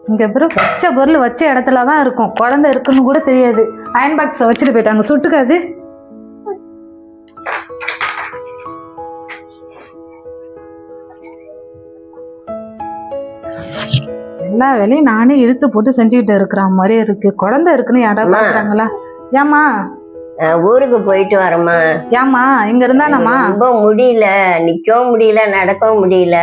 இங்க அப்புறம் வச்ச பொருள் வச்ச இடத்துலதான் இருக்கும். குழந்தை இருக்குன்னு கூட தெரியாது. அயன் பாக்ஸ வச்சுட்டு போயிட்டாங்க. சுட்டுக்காது. எல்லா வேலையும் நானே இழுத்து போட்டு செஞ்சுக்கிட்டு இருக்கிற மாதிரி இருக்கு. குழந்தை இருக்குன்னு யாராவது பாக்குறாங்களா? ஏமா ஊருக்கு போயிட்டு வரமா? ஏமா இங்க இருந்தானம்மா? ரொம்ப முடியல, நிக்கவும் முடியல, நடக்கவும் முடியல.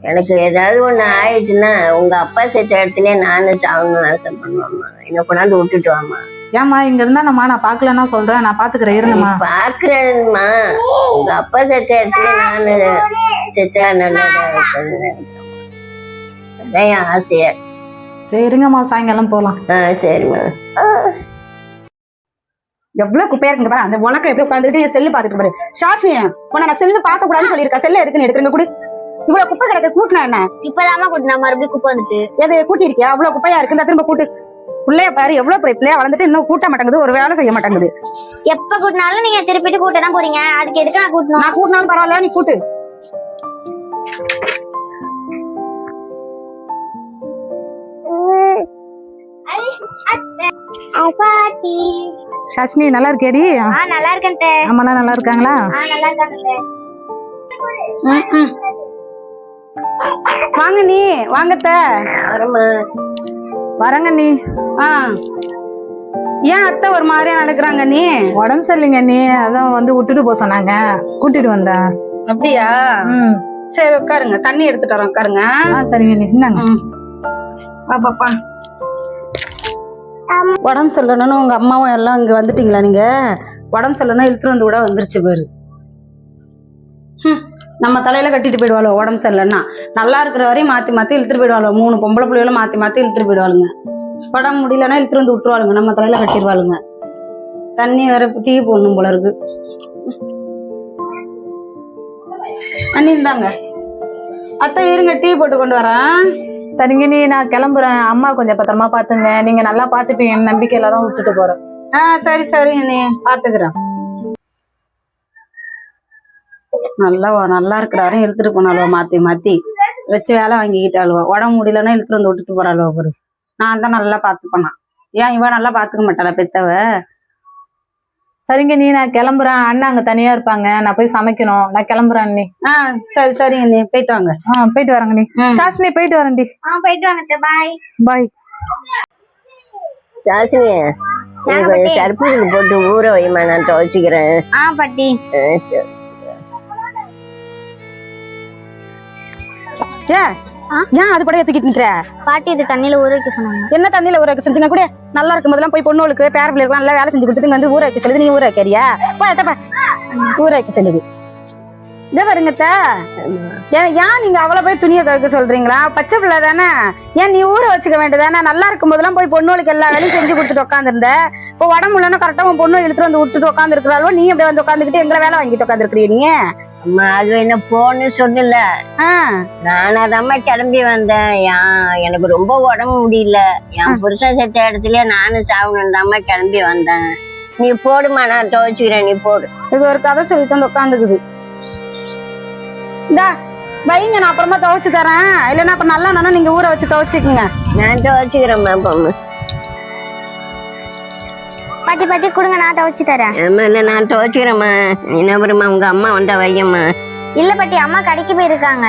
எனக்கு ஏதாவது ஒண்ணு ஆயிடுச்சுன்னா உங்க அப்பா செத்த இடத்துல நானும் சாகணும்னு ஆசைப்படுவாம்மா. என்ன கொண்டாந்து விட்டுட்டு வாமா. ஏமா இங்க இருந்தானம்மா? நான் பாக்கலன்னா சொல்றேன், நான் பாத்துக்கிறேன், இருங்கம்மா. பாக்குறேன்மா, உங்க அப்பா செத்த இடத்துல நானு செத்தா நல்லதா அதான் என் ஆசையா. சரிங்கம்மா, சாயங்காலம் போலாம். சரிம்மா. எவ்வளவு குப்பையா இருக்கு பாரு. அந்த உனக்கு எப்படி உட்காந்துட்டு செல்லு பாத்துட்டு பாரு. சாஷி உன்ன நான் செல்லு பார்க்க கூடாதுன்னு சொல்லியிருக்கேன். செல்லு எதுக்குன்னு எடுத்துருங்க கூட. இவ்வளவு குப்பை கிடக்க கூட்டினா என்ன? இப்பதாமா கூட்டினா மறுபடியும் குப்பை வந்துட்டு. எது கூட்டி இருக்கியா? அவ்வளவு குப்பையா இருக்கு. இந்த திரும்ப கூட்டு. பிள்ளைய பாரு எவ்வளவு பெரிய பிள்ளையா வளர்ந்துட்டு இன்னும் கூட்ட மாட்டேங்குது, ஒரு வேலை செய்ய மாட்டேங்குது. எப்ப கூட்டினாலும் நீங்க திருப்பிட்டு கூட்ட தான் போறீங்க. அதுக்கு எதுக்கு நான் கூட்டணும்? நான் கூட்டினாலும் பரவாயில்ல, நீ கூட்டு. சஷ்னி நல்லா இருக்கேடி? நல்லா இருக்கேன். அம்மா நல்லா இருக்காங்களா? நல்லா இருக்காங்க. வாங்க நீ வாங்கத்த. வரங்க நீ. ஏன் அத்தை ஒரு மாதிரியா நடக்குறாங்க? நீ உடம்பு சரியில்லைங்க நீ, அதான் வந்து விட்டுட்டு போக சொன்னாங்க, கூட்டிட்டு வந்தேன். அப்படியா? சரி உட்காருங்க, தண்ணி எடுத்துட்டு வரோம், உட்காருங்க. சரிங்க நீ, இந்தாங்க. பாப்பா உடம்பு சொல்லணும்னு உங்க அம்மாவும் எல்லாம் இங்க வந்துட்டீங்களா? நீங்க உடம்பு சொல்லணும் இழுத்துட்டு வந்து கூட வந்துருச்சு பாரு. நம்ம தலையில கட்டிட்டு போயிடுவாளோ உடம்பு சரியில்லைன்னா. நல்லா இருக்கிற வரையும் மாத்தி மாத்தி இழுத்துட்டு போயிடுவாளோ. 3 பொம்பளை பிள்ளைகளும் மாத்தி மாத்தி இழுத்துட்டு போயிடுவாளுங்க. உடம்பு முடியலன்னா இழுத்துட்டு வந்து விட்டுருவாளுங்க, நம்ம தலையில கட்டிடுவாளுங்க. தண்ணி வேற டீ போடணும் போல இருக்கு. தண்ணி இருந்தாங்க அத்தை, இருங்க டீ போட்டு கொண்டு வரேன். சரிங்க நீ, நான் கிளம்புறேன். அம்மா கொஞ்சம் பத்திரமா பாத்துங்க. நீங்க நல்லா பாத்துப்பீங்க நம்பிக்கையில தான் விட்டுட்டு போறேன். சரி சரி நீ பாத்துக்கிறேன். நல்லா இருக்கிற வரையும் இழுத்துட்டு போனாலுவா, மாத்தி மாத்தி வச்சு வேலை வாங்கிக்கிட்டாளுவா. உடம்பு முடியலன்னா இழுத்துட்டு வந்து விட்டுட்டு போறாளுவா பாரு. நான் தான் நல்லா பாத்துப்பேனா. ஏன் இவ நல்லா பாத்துக்க மாட்டாளா பெத்தவ? சரிங்க நீ, நான் கிளம்புறேன். அண்ணா அங்க தனியா இருப்பாங்க, நான் போய் சமைக்கணும். நான் கிளம்புறேன் நீ. சரி சரி நீ போயிட்டு வாங்க. போயிட்டு வரேங்க நீ. சாஷினி போயிட்டு வரேன் டி. போயிட்டு வாங்க. பாய் பாய். சாஷினி சர்பூருக்கு போட்டு ஊற வைமா, நான் துவைச்சிக்கிறேன். பாட்டி. ஏன் அது கூட தூக்கிட்டு நிக்கிற? பாட்டி இது தண்ணியில ஊற வைக்க சொன்னாங்க. என்ன தண்ணியில ஊற வைக்க செஞ்சுங்க கூட? நல்லா இருக்கும் போதெல்லாம் போய் பொண்ணுகளுக்கு பேர பிள்ளைகளுக்கு நல்லா வேலை செஞ்சு கொடுத்துட்டு வந்து ஊற வைக்க சொல்லுது. நீ ஊற வைக்கிறியா? ஊற வைக்க சொல்லுது. இதை வருங்கத்த. ஏன் நீங்க அவளை போய் துணியை துவைக்க சொல்றீங்களா? பச்சை பிள்ளை தானே, ஏன் நீ ஊற வச்சுக்க வேண்டியதானே? நல்லா இருக்கும் போதெல்லாம் போய் பொண்ணுகளுக்கு எல்லா வேலையும் செஞ்சு கொடுத்துட்டு உட்காந்துருந்த. இப்போ உடம்பு இல்லைன்னா கரெக்டா உன் பொண்ணு இழுத்துட்டு வந்து விட்டுட்டு உட்காந்து இருக்கிறாளோ, நீ அப்படியே வந்து உட்காந்துக்கிட்டு எங்களை வேலை வாங்கிட்டு உட்காந்துருக்கிறீ நீ. அம்மா அது என்ன போன்னு சொல்லல, நானாதாம்மா கிளம்பி வந்தேன். எனக்கு ரொம்ப உடம்பு முடியல, என் புருஷன் செத்த இடத்துல நானும் சாவணும்டாம கிளம்பி வந்தேன். நீ போடுமா, நான் துவைச்சுக்கிறேன், நீ போடு. இது ஒரு கதை சொல்லி தந்து உட்காந்துக்குது. இந்தா வைங்க, நான் அப்புறமா துவைச்சு தரேன். இல்லைன்னா அப்ப நல்லா நீங்க ஊற வச்சு துவைச்சுக்குங்க. நான் துவைச்சுக்கிறேம்மா பொண்ணு. பாட்டி பாட்டி கொடுங்க, நான் துவைச்சு தரேன். ஆமா இல்ல நான் துவைச்சுக்கிறேம்மா. என்ன வருமா, உங்க அம்மா வந்தா வையம்மா. இல்ல பாட்டி, அம்மா கடைக்கு போயிருக்காங்க.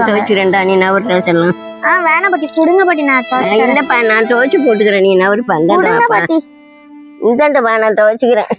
துவைச்சுக்கிறேன்டா, நீ நவரு சொல்லலாம். வேணாம் பாட்டி, கொடுங்க பாட்டி, நான் துவைச்சு. இல்லப்பா நான் துவைச்சு போட்டுக்கிறேன், நீ நவரு பண்ண. பாட்டி இந்தாண்டப்பா, நான் துவைச்சுக்கிறேன்.